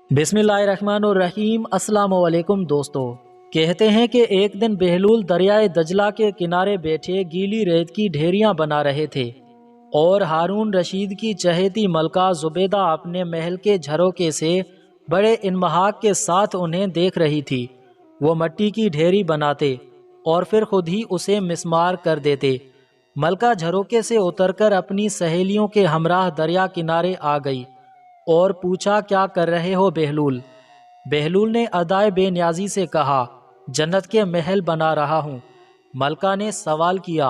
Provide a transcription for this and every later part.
बिस्मिल्लाहिर्रहमानिर्रहीम। अस्सलाम वालेकुम दोस्तों। कहते हैं कि एक दिन बहलूल दरियाए दजला के किनारे बैठे गीली रेत की ढेरियां बना रहे थे और हारून रशीद की चहेती मलका जुबैदा अपने महल के झरोके से बड़े इन्महाक के साथ उन्हें देख रही थी। वो मिट्टी की ढेरी बनाते और फिर खुद ही उसे मिस्मार कर देते। मलका झरोके से उतरकर अपनी सहेलियों के हमराह दरिया किनारे आ गई और पूछा, क्या कर रहे हो बहलूल? बहलूल ने अदाए बेनियाजी से कहा, जन्नत के महल बना रहा हूँ। मलका ने सवाल किया,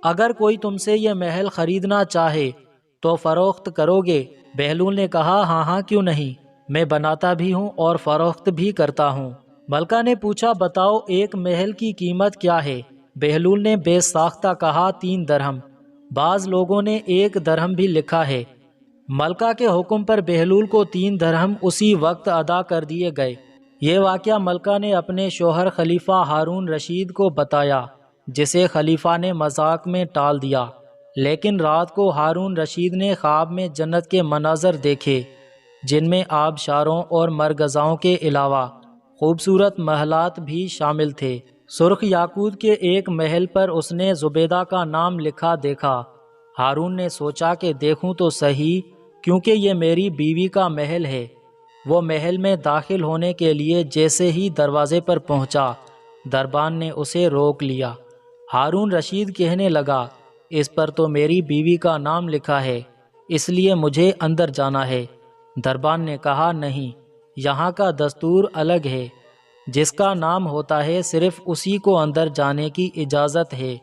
अगर कोई तुमसे ये महल खरीदना चाहे तो फरोख्त करोगे? बहलूल ने कहा, हाँ हाँ क्यों नहीं, मैं बनाता भी हूँ और फरोख्त भी करता हूँ। मलका ने पूछा, बताओ एक महल की कीमत क्या है? बहलूल ने बेसाख्ता कहा, 3 दरहम। बाज लोगों ने 1 दरहम भी लिखा है। मलका के हुक्म पर बहलूल को 3 दरहम उसी वक्त अदा कर दिए गए। ये वाक़या मलका ने अपने शोहर खलीफा हारून रशीद को बताया, जिसे खलीफा ने मजाक में टाल दिया। लेकिन रात को हारून रशीद ने ख्वाब में जन्नत के मनाजर देखे, जिनमें आबशारों और मरगज़ाओं के अलावा खूबसूरत महलात भी शामिल थे। सुर्ख याकूत के एक महल पर उसने जुबैदा का नाम लिखा देखा। हारून ने सोचा कि देखूं तो सही, क्योंकि ये मेरी बीवी का महल है। वो महल में दाखिल होने के लिए जैसे ही दरवाजे पर पहुंचा, दरबान ने उसे रोक लिया। हारून रशीद कहने लगा, इस पर तो मेरी बीवी का नाम लिखा है, इसलिए मुझे अंदर जाना है। दरबान ने कहा, नहीं, यहाँ का दस्तूर अलग है। जिसका नाम होता है सिर्फ उसी को अंदर जाने की इजाज़त है,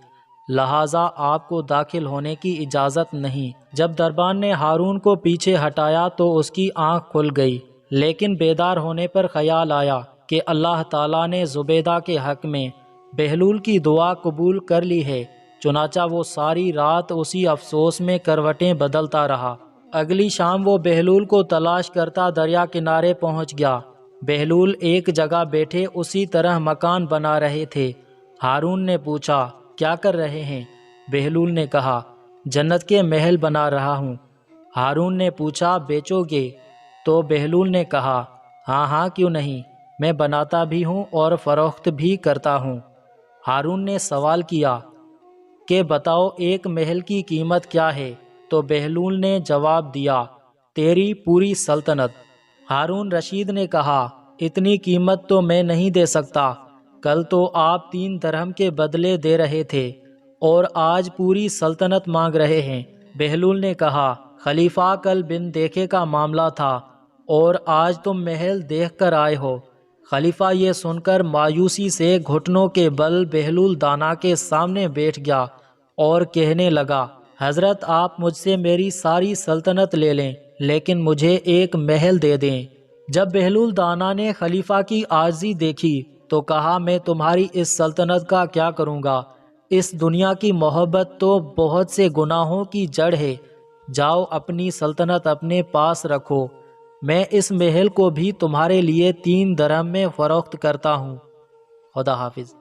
लिहाजा आपको दाखिल होने की इजाज़त नहीं। जब दरबान ने हारून को पीछे हटाया तो उसकी आंख खुल गई, लेकिन बेदार होने पर ख्याल आया कि अल्लाह ताला ने जुबैदा के हक़ में बहलूल की दुआ कबूल कर ली है। चुनाचा वो सारी रात उसी अफसोस में करवटें बदलता रहा। अगली शाम वो बहलूल को तलाश करता दरिया किनारे पहुंच गया। बहलूल एक जगह बैठे उसी तरह मकान बना रहे थे। हारून ने पूछा, क्या कर रहे हैं? बहलूल ने कहा, जन्नत के महल बना रहा हूँ। हारून ने पूछा, बेचोगे? तो बहलूल ने कहा, हाँ हाँ क्यों नहीं, मैं बनाता भी हूँ और फरोख्त भी करता हूँ। हारून ने सवाल किया कि बताओ एक महल की कीमत क्या है? तो बहलूल ने जवाब दिया, तेरी पूरी सल्तनत। हारून रशीद ने कहा, इतनी कीमत तो मैं नहीं दे सकता। कल तो आप 3 दरहम के बदले दे रहे थे और आज पूरी सल्तनत मांग रहे हैं। बहलूल ने कहा, खलीफा कल बिन देखे का मामला था और आज तुम महल देख कर आए हो। खलीफा ये सुनकर मायूसी से घुटनों के बल बहलूल दाना के सामने बैठ गया और कहने लगा, हजरत आप मुझसे मेरी सारी सल्तनत ले लें, लेकिन मुझे एक महल दे दें। जब बहलूल दाना ने खलीफा की आजिज़ी देखी तो कहा, मैं तुम्हारी इस सल्तनत का क्या करूँगा? इस दुनिया की मोहब्बत तो बहुत से गुनाहों की जड़ है। जाओ अपनी सल्तनत अपने पास रखो, मैं इस महल को भी तुम्हारे लिए 3 दरहम में फ़रोख्त करता हूँ। खुदा हाफिज़।